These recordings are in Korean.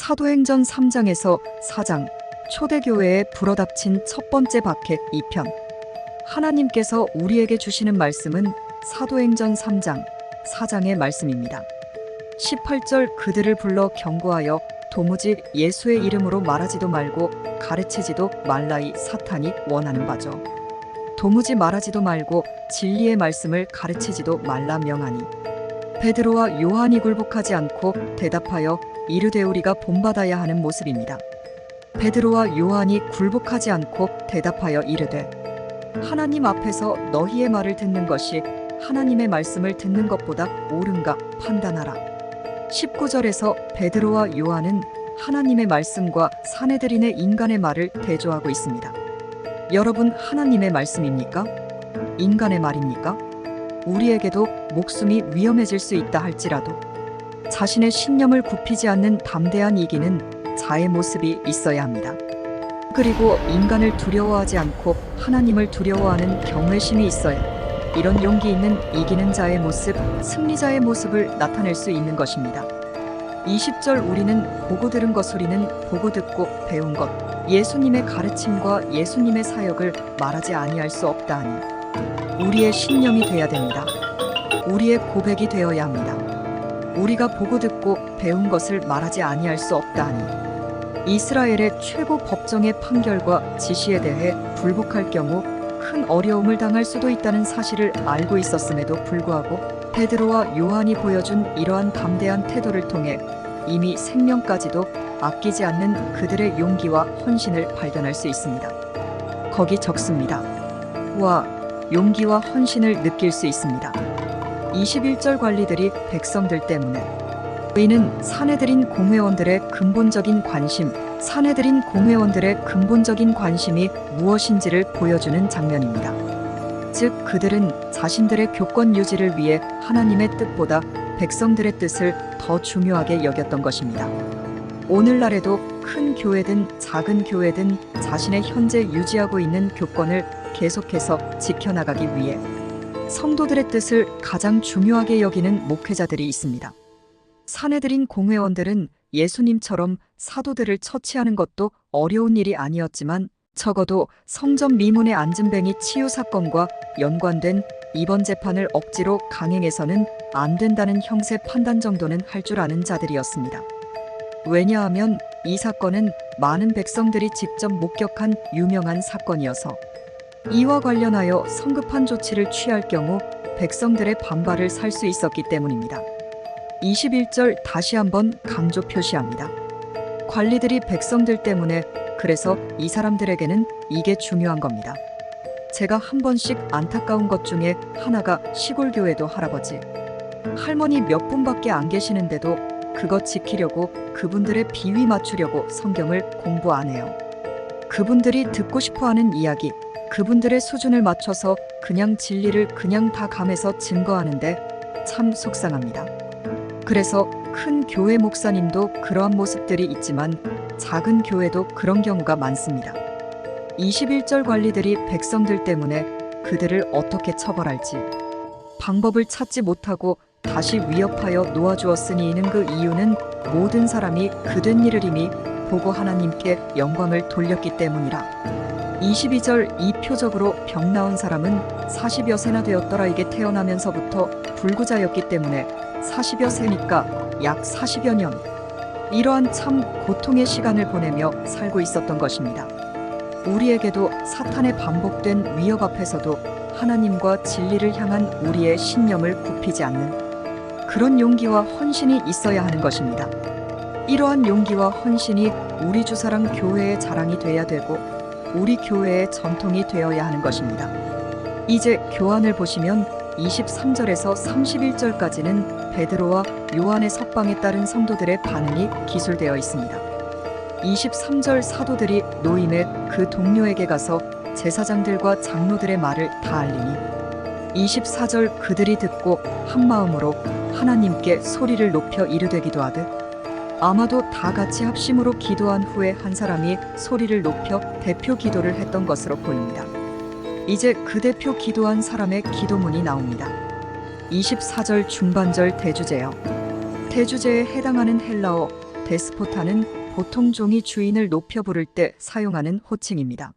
사도행전 3장에서 4장, 초대교회에 불어닥친 첫 번째 박해 2편. 하나님께서 우리에게 주시는 말씀은 사도행전 3장, 4장의 말씀입니다. 18절 그들을 불러 경고하여 도무지 예수의 이름으로 말하지도 말고 가르치지도 말라이 사탄이 원하는 바죠. 도무지 말하지도 말고 진리의 말씀을 가르치지도 말라 명하니 베드로와 요한이 굴복하지 않고 대답하여 이르되 우리가 본받아야 하는 모습입니다. 베드로와 요한이 굴복하지 않고 대답하여 이르되 하나님 앞에서 너희의 말을 듣는 것이 하나님의 말씀을 듣는 것보다 옳은가 판단하라. 19절에서 베드로와 요한은 하나님의 말씀과 사내들인의 인간의 말을 대조하고 있습니다. 여러분, 하나님의 말씀입니까? 인간의 말입니까? 우리에게도 목숨이 위험해질 수 있다 할지라도 자신의 신념을 굽히지 않는 담대한 이기는 자의 모습이 있어야 합니다. 그리고 인간을 두려워하지 않고 하나님을 두려워하는 경외심이 있어야 이런 용기 있는 이기는 자의 모습, 승리자의 모습을 나타낼 수 있는 것입니다. 20절 우리는 보고 들은 것, 우리는 보고 듣고 배운 것, 예수님의 가르침과 예수님의 사역을 말하지 아니할 수 없다 하니 우리의 신념이 되어야 됩니다. 우리의 고백이 되어야 합니다. 우리가 보고 듣고 배운 것을 말하지 아니할 수 없다 하니 이스라엘의 최고 법정의 판결과 지시에 대해 불복할 경우 큰 어려움을 당할 수도 있다는 사실을 알고 있었음에도 불구하고 베드로와 요한이 보여준 이러한 담대한 태도를 통해 이미 생명까지도 아끼지 않는 그들의 용기와 헌신을 발견할 수 있습니다. 거기 적습니다. 와, 용기와 헌신을 느낄 수 있습니다. 21절 관리들이 백성들 때문에 이는 사내들인 공회원들의 근본적인 관심, 사내들인 공회원들의 근본적인 관심이 무엇인지를 보여주는 장면입니다. 즉 그들은 자신들의 교권 유지를 위해 하나님의 뜻보다 백성들의 뜻을 더 중요하게 여겼던 것입니다. 오늘날에도 큰 교회든 작은 교회든 자신의 현재 유지하고 있는 교권을 계속해서 지켜나가기 위해 성도들의 뜻을 가장 중요하게 여기는 목회자들이 있습니다. 사내들인 공회원들은 예수님처럼 사도들을 처치하는 것도 어려운 일이 아니었지만 적어도 성전 미문의 안진뱅이 치유 사건과 연관된 이번 재판을 억지로 강행해서는 안 된다는 형세 판단 정도는 할 줄 아는 자들이었습니다. 왜냐하면 이 사건은 많은 백성들이 직접 목격한 유명한 사건이어서 이와 관련하여 성급한 조치를 취할 경우 백성들의 반발을 살 수 있었기 때문입니다. 21절 다시 한번 강조 표시합니다. 관리들이 백성들 때문에 그래서 이 사람들에게는 이게 중요한 겁니다. 제가 한 번씩 안타까운 것 중에 하나가 시골교회도 할아버지, 할머니 몇 분밖에 안 계시는데도 그것 지키려고 그분들의 비위 맞추려고 성경을 공부 안 해요. 그분들이 듣고 싶어하는 이야기, 그분들의 수준을 맞춰서 그냥 진리를 그냥 다 감해서 증거하는데 참 속상합니다. 그래서 큰 교회 목사님도 그러한 모습들이 있지만 작은 교회도 그런 경우가 많습니다. 21절 관리들이 백성들 때문에 그들을 어떻게 처벌할지 방법을 찾지 못하고 다시 위협하여 놓아주었으니 이는 그 이유는 모든 사람이 그된 일을 이미 보고 하나님께 영광을 돌렸기 때문이라. 22절 이 표적으로 병 나은 사람은 40여 세나 되었더라. 이게 태어나면서부터 불구자였기 때문에 40여 세니까 약 40여 년, 이러한 참 고통의 시간을 보내며 살고 있었던 것입니다. 우리에게도 사탄의 반복된 위협 앞에서도 하나님과 진리를 향한 우리의 신념을 굽히지 않는 그런 용기와 헌신이 있어야 하는 것입니다. 이러한 용기와 헌신이 우리 주사랑 교회의 자랑이 돼야 되고 우리 교회의 전통이 되어야 하는 것입니다. 이제 교환을 보시면 23절에서 31절까지는 베드로와 요한의 석방에 따른 성도들의 반응이 기술되어 있습니다. 23절 사도들이 노임의 그 동료에게 가서 제사장들과 장로들의 말을 다 알리니 24절 그들이 듣고 한마음으로 하나님께 소리를 높여 이르되기도 하듯 아마도 다 같이 합심으로 기도한 후에 한 사람이 소리를 높여 대표 기도를 했던 것으로 보입니다. 이제 그 대표 기도한 사람의 기도문이 나옵니다. 24절 중반절 대주제요. 대주제에 해당하는 헬라어 데스포타는 보통 종이 주인을 높여 부를 때 사용하는 호칭입니다.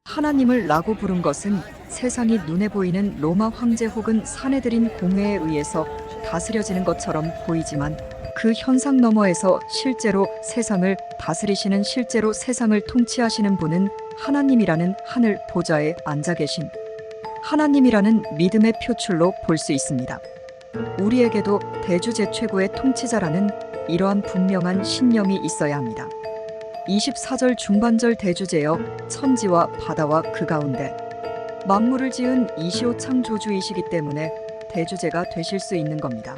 하나님을 라고 부른 것은 세상이 눈에 보이는 로마 황제 혹은 사내들인 공회에 의해서 다스려지는 것처럼 보이지만 그 현상 너머에서 실제로 세상을 다스리시는, 실제로 세상을 통치하시는 분은 하나님이라는 하늘 보좌에 앉아 계신 하나님이라는 믿음의 표출로 볼 수 있습니다. 우리에게도 대주제 최고의 통치자라는 이러한 분명한 신념이 있어야 합니다. 24절 중반절 대주제여 천지와 바다와 그 가운데 만물을 지은 이시오 창조주이시기 때문에 대주제가 되실 수 있는 겁니다.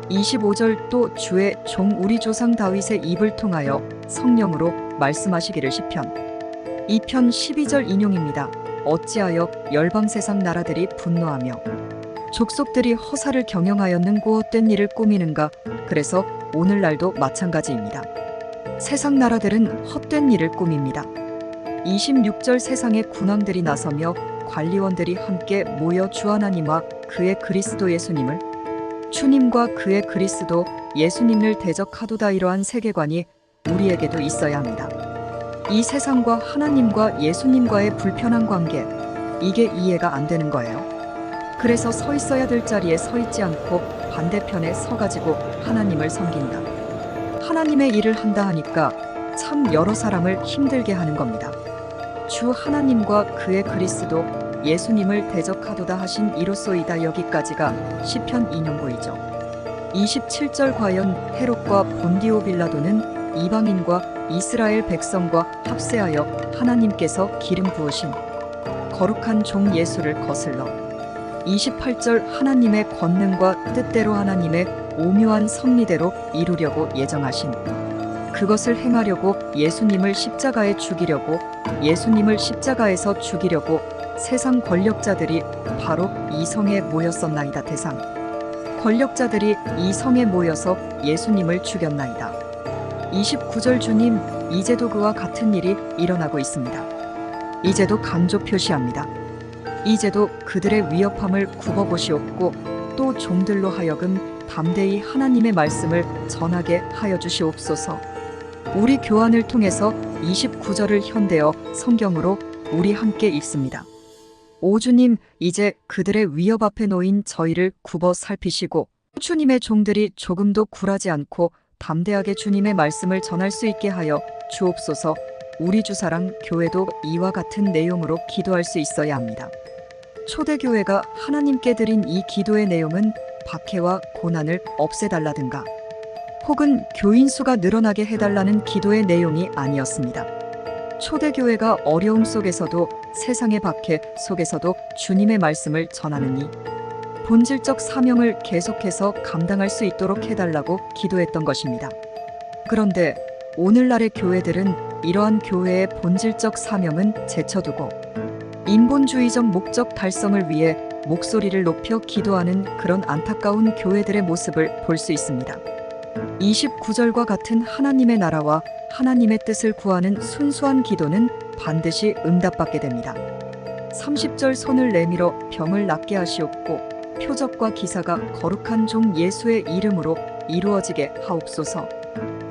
25절 또 주의 종 우리 조상 다윗의 입을 통하여 성령으로 말씀하시기를 시편 2편 12절 인용입니다. 어찌하여 열방 세상 나라들이 분노하며 족속들이 허사를 경영하였는 헛된 일을 꾸미는가. 그래서 오늘날도 마찬가지입니다. 세상 나라들은 헛된 일을 꾸밉니다. 26절 세상의 군왕들이 나서며 관리원들이 함께 모여 주 하나님과 그의 그리스도 예수님을, 주님과 그의 그리스도 예수님을 대적하도다. 이러한 세계관이 우리에게도 있어야 합니다. 이 세상과 하나님과 예수님과의 불편한 관계, 이게 이해가 안 되는 거예요. 그래서 서 있어야 될 자리에 서 있지 않고 반대편에 서가지고 하나님을 섬긴다, 하나님의 일을 한다 하니까 참 여러 사람을 힘들게 하는 겁니다. 주 하나님과 그의 그리스도 예수님을 대적하도다 하신 이로소이다. 여기까지가 시편 인용구이죠. 27절 과연 헤롯과 본디오 빌라도는 이방인과 이스라엘 백성과 합세하여 하나님께서 기름 부으신 거룩한 종 예수를 거슬러 28절 하나님의 권능과 뜻대로 하나님의 오묘한 섭리대로 이루려고 예정하신 그것을 행하려고 예수님을 십자가에 죽이려고, 예수님을 십자가에서 죽이려고 세상 권력자들이 바로 이 성에 모였었나이다. 대상 권력자들이 이 성에 모여서 예수님을 죽였나이다. 29절 주님 이제도 그와 같은 일이 일어나고 있습니다. 이제도 강조 표시합니다. 이제도 그들의 위협함을 굽어보시옵고 또 종들로 하여금 담대히 하나님의 말씀을 전하게 하여 주시옵소서. 우리 교환을 통해서 29절을 현대어 성경으로 우리 함께 읽습니다. 오 주님, 이제 그들의 위협 앞에 놓인 저희를 굽어 살피시고 주님의 종들이 조금도 굴하지 않고 담대하게 주님의 말씀을 전할 수 있게 하여 주옵소서. 우리 주사랑 교회도 이와 같은 내용으로 기도할 수 있어야 합니다. 초대교회가 하나님께 드린 이 기도의 내용은 박해와 고난을 없애달라든가 혹은 교인 수가 늘어나게 해달라는 기도의 내용이 아니었습니다. 초대교회가 어려움 속에서도 세상의 박해 속에서도 주님의 말씀을 전하는 이 본질적 사명을 계속해서 감당할 수 있도록 해달라고 기도했던 것입니다. 그런데 오늘날의 교회들은 이러한 교회의 본질적 사명은 제쳐두고 인본주의적 목적 달성을 위해 목소리를 높여 기도하는 그런 안타까운 교회들의 모습을 볼 수 있습니다. 29절과 같은 하나님의 나라와 하나님의 뜻을 구하는 순수한 기도는 반드시 응답받게 됩니다. 30절 손을 내밀어 병을 낫게 하시옵고 표적과 기사가 거룩한 종 예수의 이름으로 이루어지게 하옵소서.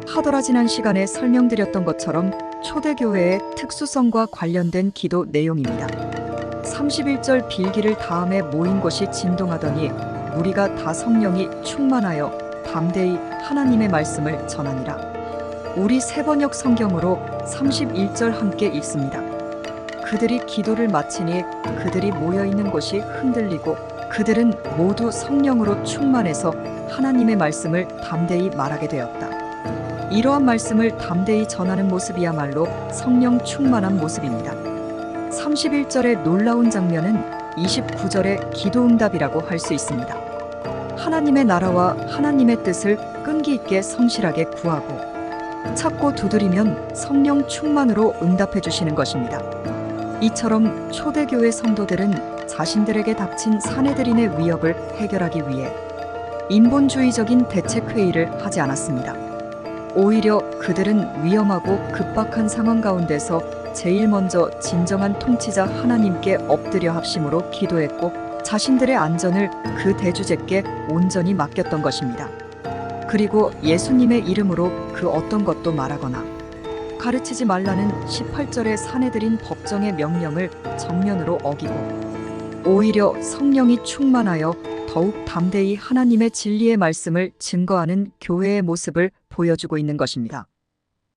하더라 지난 시간에 설명드렸던 것처럼 초대교회의 특수성과 관련된 기도 내용입니다. 31절 빌기를 다음에 모인 곳이 진동하더니 무리가 다 성령이 충만하여 담대히 하나님의 말씀을 전하니라. 우리 새번역 성경으로 31절 함께 읽습니다. 그들이 기도를 마치니 그들이 모여있는 곳이 흔들리고 그들은 모두 성령으로 충만해서 하나님의 말씀을 담대히 말하게 되었다. 이러한 말씀을 담대히 전하는 모습이야말로 성령 충만한 모습입니다. 31절의 놀라운 장면은 29절의 기도응답이라고 할 수 있습니다. 하나님의 나라와 하나님의 뜻을 끈기 있게 성실하게 구하고 찾고 두드리면 성령 충만으로 응답해 주시는 것입니다. 이처럼 초대교회 성도들은 자신들에게 닥친 사내들인의 위협을 해결하기 위해 인본주의적인 대책회의를 하지 않았습니다. 오히려 그들은 위험하고 급박한 상황 가운데서 제일 먼저 진정한 통치자 하나님께 엎드려 합심으로 기도했고 자신들의 안전을 그 대주제께 온전히 맡겼던 것입니다. 그리고 예수님의 이름으로 그 어떤 것도 말하거나 가르치지 말라는 18절의 사내들인 법정의 명령을 정면으로 어기고 오히려 성령이 충만하여 더욱 담대히 하나님의 진리의 말씀을 증거하는 교회의 모습을 보여주고 있는 것입니다.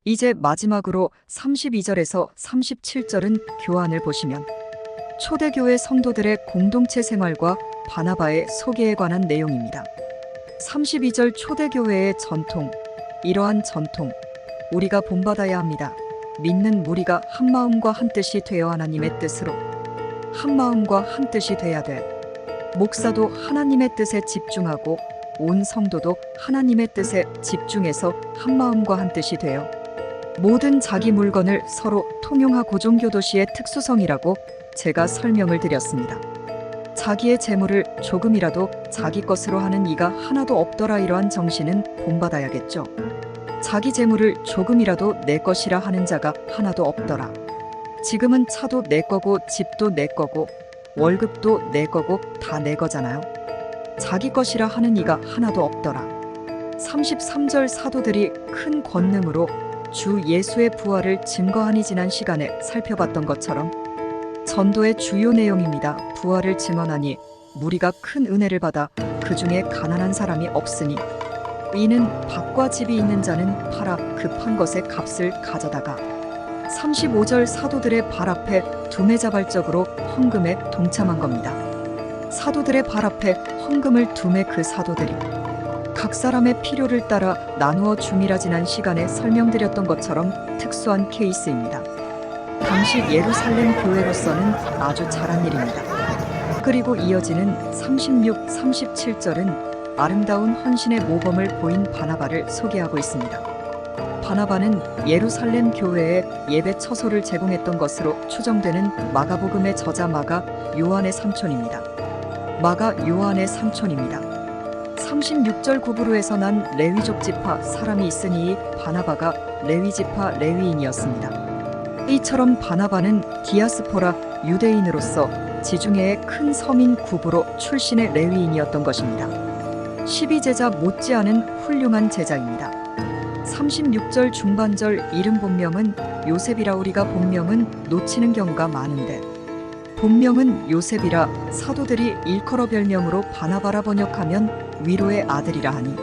이제 마지막으로 32절에서 37절은 교환을 보시면 초대교회 성도들의 공동체 생활과 바나바의 소개에 관한 내용입니다. 32절 초대교회의 전통, 이러한 전통, 우리가 본받아야 합니다. 믿는 무리가 한 마음과 한 뜻이 되어 하나님의 뜻으로 한 마음과 한 뜻이 돼야 돼. 목사도 하나님의 뜻에 집중하고 온 성도도 하나님의 뜻에 집중해서 한 마음과 한 뜻이 되어 모든 자기 물건을 서로 통용하고 종교도시의 특수성이라고 제가 설명을 드렸습니다. 자기의 재물을 조금이라도 자기 것으로 하는 이가 하나도 없더라. 이러한 정신은 본받아야겠죠. 자기 재물을 조금이라도 내 것이라 하는 자가 하나도 없더라. 지금은 차도 내 거고 집도 내 거고 월급도 내 거고 다 내 거잖아요. 자기 것이라 하는 이가 하나도 없더라. 33절 사도들이 큰 권능으로 주 예수의 부활을 증거하니 지난 시간에 살펴봤던 것처럼 전도의 주요 내용입니다. 부활을 증언하니 무리가 큰 은혜를 받아 그 중에 가난한 사람이 없으니 이는 밭과 집이 있는 자는 팔아 급한 것의 값을 가져다가 35절 사도들의 발 앞에 두매자발적으로 헌금에 동참한 겁니다. 사도들의 발 앞에 헌금을 두매 그 사도들이 각 사람의 필요를 따라 나누어 줌이라 지난 시간에 설명드렸던 것처럼 특수한 케이스입니다. 당시 예루살렘 교회로서는 아주 잘한 일입니다. 그리고 이어지는 36, 37절은 아름다운 헌신의 모범을 보인 바나바를 소개하고 있습니다. 바나바는 예루살렘 교회에 예배 처소를 제공했던 것으로 추정되는 마가복음의 저자 마가 요한의 삼촌입니다. 마가 요한의 삼촌입니다. 36절 구브루에서 난 레위족 지파 사람이 있으니 바나바가 레위 지파 레위인이었습니다. 이처럼 바나바는 디아스포라 유대인으로서 지중해의 큰 서민 구브로 출신의 레위인이었던 것입니다. 12제자 못지않은 훌륭한 제자입니다. 36절 중반절 이름 본명은 요셉이라 우리가 본명은 놓치는 경우가 많은데 본명은 요셉이라 사도들이 일컬어 별명으로 바나바라 번역하면 위로의 아들이라 하니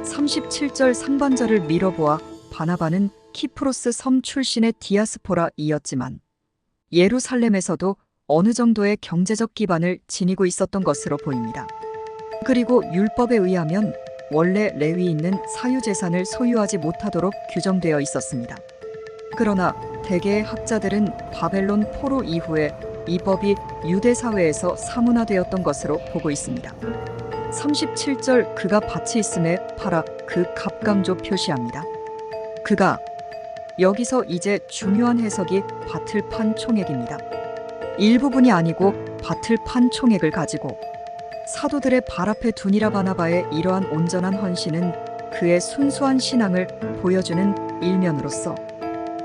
37절 상반절을 밀어보아 바나바는 키프로스 섬 출신의 디아스포라이었지만 예루살렘에서도 어느 정도의 경제적 기반을 지니고 있었던 것으로 보입니다. 그리고 율법에 의하면 원래 레위인은 사유재산을 소유하지 못하도록 규정되어 있었습니다. 그러나 대개의 학자들은 바벨론 포로 이후에 이 법이 유대 사회에서 사문화되었던 것으로 보고 있습니다. 37절 그가 밭이 있음에 팔아 그 갑강조 표시합니다. 그가 여기서 이제 중요한 해석이 밭을 판 총액입니다. 일부분이 아니고 밭을 판 총액을 가지고 사도들의 발 앞에 두니라 바나바의 이러한 온전한 헌신은 그의 순수한 신앙을 보여주는 일면으로서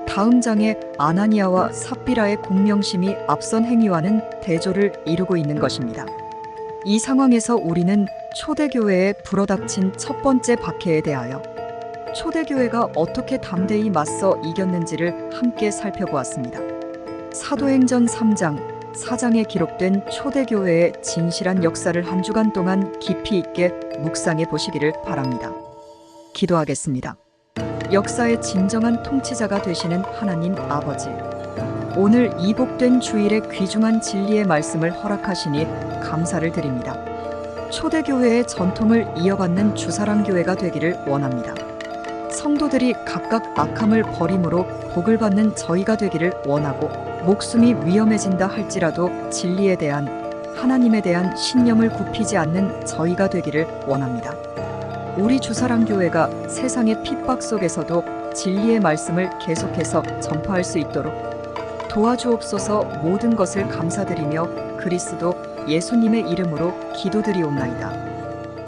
다음 장의 아나니아와 삽비라의 공명심이 앞선 행위와는 대조를 이루고 있는 것입니다. 이 상황에서 우리는 초대교회에 불어닥친 첫 번째 박해에 대하여 초대교회가 어떻게 담대히 맞서 이겼는지를 함께 살펴보았습니다. 사도행전 3장, 4장에 기록된 초대교회의 진실한 역사를 한 주간 동안 깊이 있게 묵상해 보시기를 바랍니다. 기도하겠습니다. 역사의 진정한 통치자가 되시는 하나님 아버지, 오늘 이 복된 주일에 귀중한 진리의 말씀을 허락하시니 감사를 드립니다. 초대교회의 전통을 이어받는 주사랑교회가 되기를 원합니다. 성도들이 각각 악함을 버림으로 복을 받는 저희가 되기를 원하고 목숨이 위험해진다 할지라도 진리에 대한 하나님에 대한 신념을 굽히지 않는 저희가 되기를 원합니다. 우리 주사랑교회가 세상의 핍박 속에서도 진리의 말씀을 계속해서 전파할 수 있도록 도와주옵소서. 모든 것을 감사드리며 그리스도 예수님의 이름으로 기도드리옵나이다.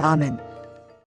아멘.